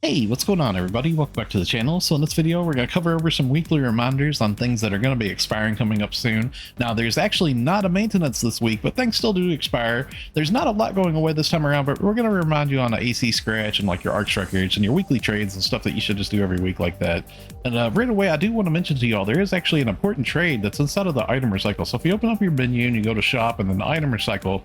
Hey, what's going on everybody? Welcome back to the channel. So in this video, we're going to cover over some weekly reminders on things that are going to be expiring coming up soon. Now, there's actually not a maintenance this week, but things still do expire. There's not a lot going away this time around, but we're going to remind you on the AC scratch and like your Arks records and your weekly trades and stuff that you should just do every week like that. And right away, I do want to mention to y'all, there is actually an important trade that's inside of the item recycle. So if you open up your menu and you go to shop and then the item recycle,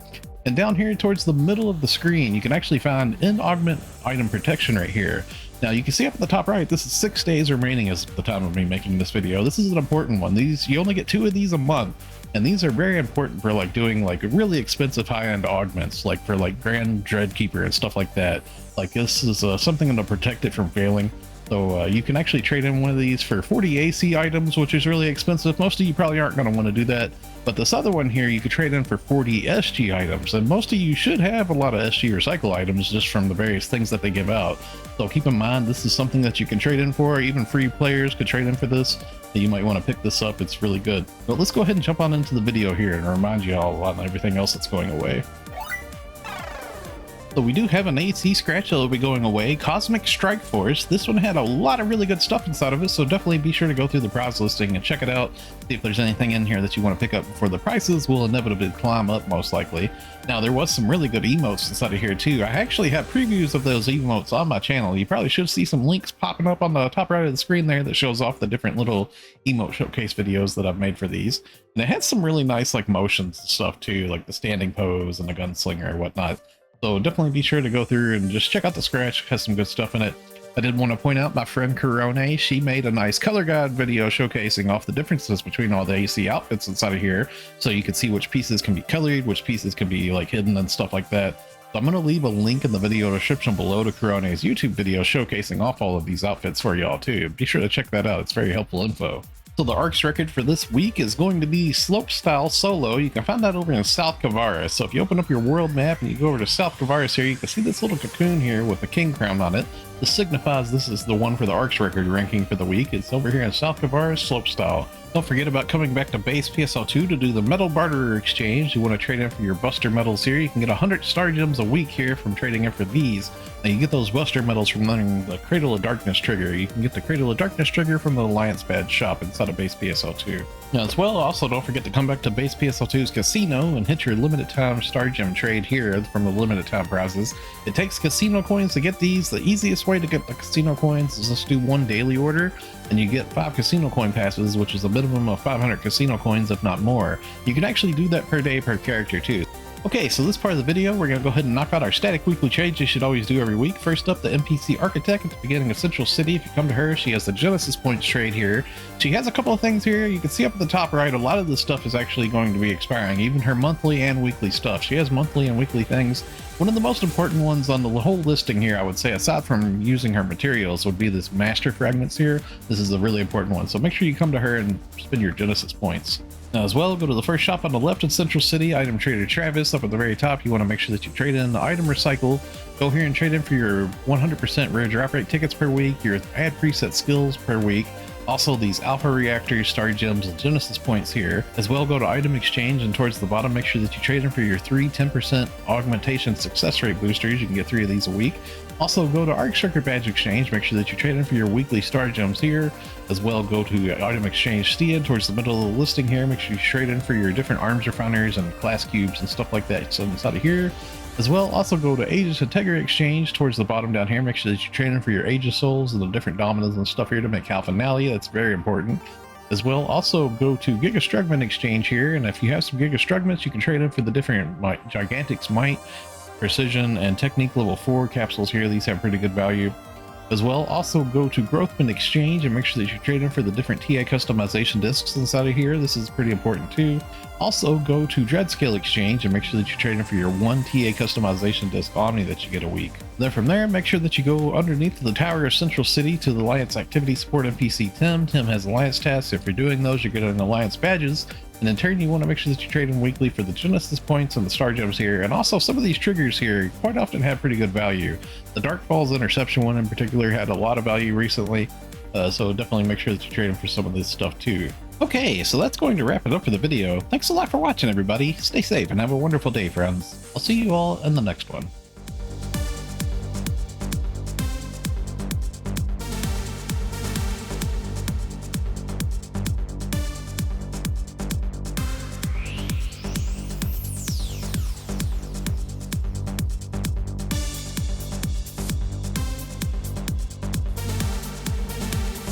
and down here towards the middle of the screen, you can actually find Augment item protection right here. Now you can see up at the top right, this is 6 days remaining as the time of me making this video. This is an important one. You only get 2 of these a month, and these are very important for like doing like really expensive high-end augments, like for like Grand Dreadkeeper and stuff like that. Like this is something to protect it from failing. So you can actually trade in one of these for 40 AC items, which is really expensive. Most of you probably aren't going to want to do that. But this other one here, you could trade in for 40 SG items. And most of you should have a lot of SG recycle items just from the various things that they give out. So keep in mind, this is something that you can trade in for. Even free players could trade in for this. You might want to pick this up. It's really good. But let's go ahead and jump on into the video here and remind you all on everything else that's going away. So we do have an AC scratch that will be going away, Cosmic Strikeforce. This one had a lot of really good stuff inside of it, so definitely be sure to go through the price listing and check it out, see if there's anything in here that you want to pick up before the prices will inevitably climb up most likely. Now there was some really good emotes inside of here too. I actually have previews of those emotes on my channel. You probably should see some links popping up on the top right of the screen there that shows off the different little emote showcase videos that I've made for these. And it had some really nice like motions and stuff too, like the standing pose and the gunslinger and whatnot. So definitely be sure to go through and just check out the scratch. It has some good stuff in it. I did want to point out my friend Corone. She made a nice color guide video showcasing off the differences between all the AC outfits inside of here. So you can see which pieces can be colored, which pieces can be like hidden and stuff like that. So I'm going to leave a link in the video description below to Corone's YouTube video showcasing off all of these outfits for y'all too. Be sure to check that out. It's very helpful info. So the Arks record for this week is going to be Slopestyle Solo. You can find that over in South Kavaris. So if you open up your world map and you go over to South Kavaris here, you can see this little cocoon here with a king crown on it. This signifies this is the one for the Arks record ranking for the week. It's over here in South Kavaris Slopestyle. Don't forget about coming back to base PSO2 to do the metal barter exchange. You want to trade in for your buster medals here. You can get 100 star gems a week here from trading in for these. Now you get those buster medals from learning the Cradle of Darkness trigger. You can get the Cradle of Darkness trigger from the Alliance badge shop inside of base PSO2. Now as well, also don't forget to come back to base PSO2's casino and hit your limited time star gem trade here from the limited time prizes. It takes casino coins to get these. The easiest way to get the casino coins is just do one daily order and you get 5 casino coin passes, which is a minimum of 500 casino coins if not more. You can actually do that per day per character too. Okay, so this part of the video, we're going to go ahead and knock out our static weekly trades you should always do every week. First up, the NPC Architect at the beginning of Central City. If you come to her, she has the Genesis points trade here. She has a couple of things here. You can see up at the top right, a lot of this stuff is actually going to be expiring, even her monthly and weekly stuff. She has monthly and weekly things. One of the most important ones on the whole listing here, I would say, aside from using her materials, would be this Master Fragments here. This is a really important one, so make sure you come to her and spend your Genesis points. Now as well, go to the first shop on the left in Central City, Item Trader Travis. Up at the very top, you want to make sure that you trade in the item recycle. Go here and trade in for your 100% rare drop rate tickets per week, your add preset skills per week. Also these alpha reactors, star gems, and Genesis points here. As well, go to item exchange and towards the bottom, make sure that you trade in for your 3 10% augmentation success rate boosters. You can get 3 of these a week. Also go to Arks Record badge exchange, make sure that you trade in for your weekly star gems here. As well, go to item exchange Stead towards the middle of the listing here. Make sure you trade in for your different arms refiners and class cubes and stuff like that. So inside of here. As well, also go to Aegis Integra exchange towards the bottom down here. Make sure that you trade in for your Aegis souls and the different dominants and stuff here to make Half Finale. That's very important. As well, also go to Giga Strugment exchange here. And if you have some Giga Strugments, you can trade in for the different Gigantic's Might, Precision, and Technique level 4 capsules here. These have pretty good value. As well, also go to Growthman exchange and make sure that you trade in for the different TA customization discs inside of here. This is pretty important too. Also go to Dreadscale exchange and make sure that you trade in for your 1 TA customization disc Omni that you get a week. Then from there, make sure that you go underneath the Tower of Central City to the Alliance Activity Support NPC Tim. Tim has Alliance tasks. If you're doing those, you're getting Alliance badges. And in turn, you want to make sure that you trade in weekly for the Genesis points and the star gems here. And also some of these triggers here quite often have pretty good value. The Dark Falls Interception one in particular had a lot of value recently. So definitely make sure that you trade in for some of this stuff too. Okay, so that's going to wrap it up for the video. Thanks a lot for watching, everybody. Stay safe and have a wonderful day, friends. I'll see you all in the next one.